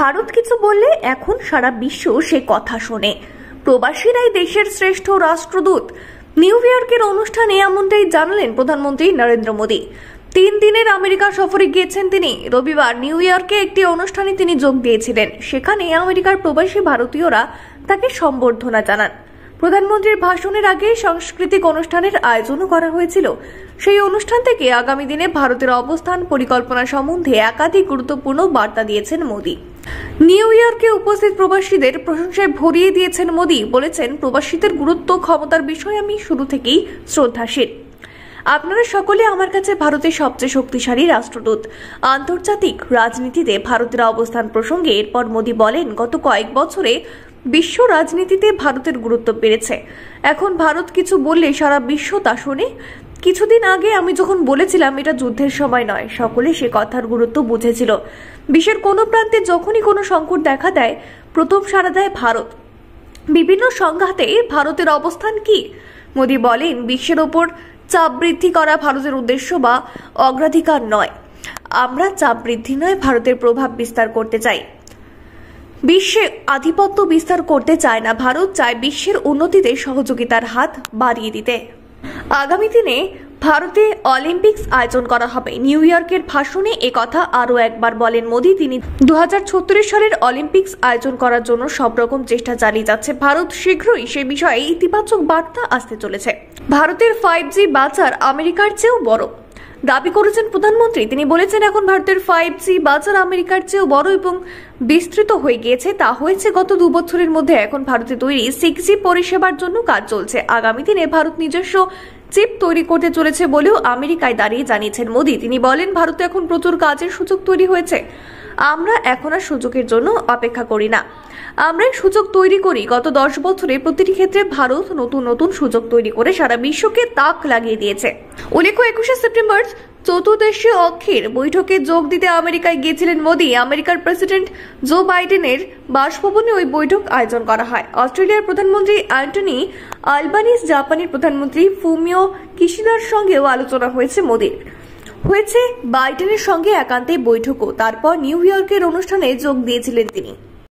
ভারত কিছু বললে এখন সারা বিশ্ব সে কথা শোনে। প্রবাসীরাই দেশের শ্রেষ্ঠ রাষ্ট্রদূত। নিউ ইয়র্কের অনুষ্ঠানে এমনটাই জানালেন প্রধানমন্ত্রী নরেন্দ্র মোদী। 3 দিনের আমেরিকা সফরে গিয়েছেন তিনি। রবিবার নিউ ইয়র্কে একটি অনুষ্ঠানে তিনি যোগ দিয়েছিলেন। সেখানে আমেরিকার প্রবাসী ভারতীয়রা তাকে সম্বর্ধনা জানান। প্রধানমন্ত্রীর ভাষণের আগে সাংস্কৃতিক অনুষ্ঠানের আয়োজনও করা হয়েছিল। সেই অনুষ্ঠান থেকে আগামী দিনে ভারতের অবস্থান পরিকল্পনা সম্বন্ধে একাধিক গুরুত্বপূর্ণ বার্তা দিয়েছেন মোদী। নিউ ইয়র্কে উপস্থিত প্রবাসীদের প্রশংসায় ভরিয়ে দিয়েছেন মোদী। বলেছেন, প্রবাসীদের গুরুত্ব ক্ষমতার বিষয়ে আমি শুরু থেকেই শ্রদ্ধাশীল। আপনারা সকলে আমার কাছে ভারতের সবচেয়ে শক্তিশালী রাষ্ট্রদূত। আন্তর্জাতিক রাজনীতিতে ভারতের অবস্থান প্রসঙ্গে এরপর মোদী বলেন, গত কয়েক বছরে বিশ্ব রাজনীতিতে ভারতের গুরুত্ব বেড়েছে। এখন ভারত কিছু বললে সারা বিশ্ব তা শোনে। কিছুদিন আগে আমি যখন বলেছিলাম এটা যুদ্ধের সময় নয়, সকলে সে কথার গুরুত্ব বুঝেছিল। বিশ্বের কোনো প্রান্তে যখনই কোনো সংকট দেখা দেয়, প্রথম সাড়া দেয় ভারত। বিভিন্ন সংঘাতে ভারতের অবস্থান কি? মোদী বলেন, বিশ্বের ওপর চাপ বৃদ্ধি করা ভারতের উদ্দেশ্য বা অগ্রাধিকার নয়। আমরা চাপ বৃদ্ধি নয়, ভারতের প্রভাব বিস্তার করতে চাই। বিশ্বে আধিপত্য বিস্তার করতে চায় না। ভারত চায় বিশ্বের উন্নতিতে সহযোগিতার হাত বাড়িয়ে দিতে। আগামী দিনে ভারতে অলিম্পিক্স আয়োজন করা হবে। নিউ ইয়র্কের ভাষণে একথা আরও একবার বলেন মোদী। তিনি 2036 সালের অলিম্পিক্স আয়োজন করার জন্য সব রকম চেষ্টা চালিয়ে যাচ্ছে ভারত। শীঘ্রই সে বিষয়ে ইতিবাচক বার্তা আসতে চলেছে। ভারতের 5G বাজার আমেরিকার চেয়েও বড় দাবি করেছেন প্রধানমন্ত্রী। তিনি বলেছেন, এখন ভারতের 5G বাজার আমেরিকার চেয়েও বড় এবং বিস্তৃত হয়ে গিয়েছে। তা হয়েছে গত 2 বছরের মধ্যে। এখন ভারতে তৈরি 6G পরিষেবার জন্য কাজ চলছে। আগামী দিনে ভারত নিজস্ব চিপ তৈরি করতে চলেছে বলেও আমেরিকায় দাঁড়িয়ে জানিয়েছেন মোদী। তিনি বলেন, ভারতে এখন প্রচুর কাজের সুযোগ তৈরি হয়েছে। আমরা এখন আর সুযোগের জন্য অপেক্ষা করি না, আমরাই সুযোগ তৈরি করি। গত 10 বছরে প্রতিটি ক্ষেত্রে ভারত নতুন নতুন সুযোগ তৈরি করে সারা বিশ্বকে তাক লাগিয়ে দিয়েছে। উল্লেখ্য, 21শে সেপ্টেম্বর চতুর্দেশীয় অক্ষের বৈঠকে যোগ দিতে আমেরিকায় গিয়েছিলেন মোদী। আমেরিকার প্রেসিডেন্ট জো বাইডেনের বাসভবনে ওই বৈঠক আয়োজন করা হয়। অস্ট্রেলিয়ার প্রধানমন্ত্রী অ্যান্টনি আলবানিজ, জাপানের প্রধানমন্ত্রী ফুমিও কিশিদার সঙ্গেও আলোচনা হয়েছে মোদীর। হয়েছে বাইডেনের সঙ্গে একান্তে বৈঠকও। তারপর নিউ ইয়র্কের অনুষ্ঠানে যোগ দিয়েছিলেন তিনি।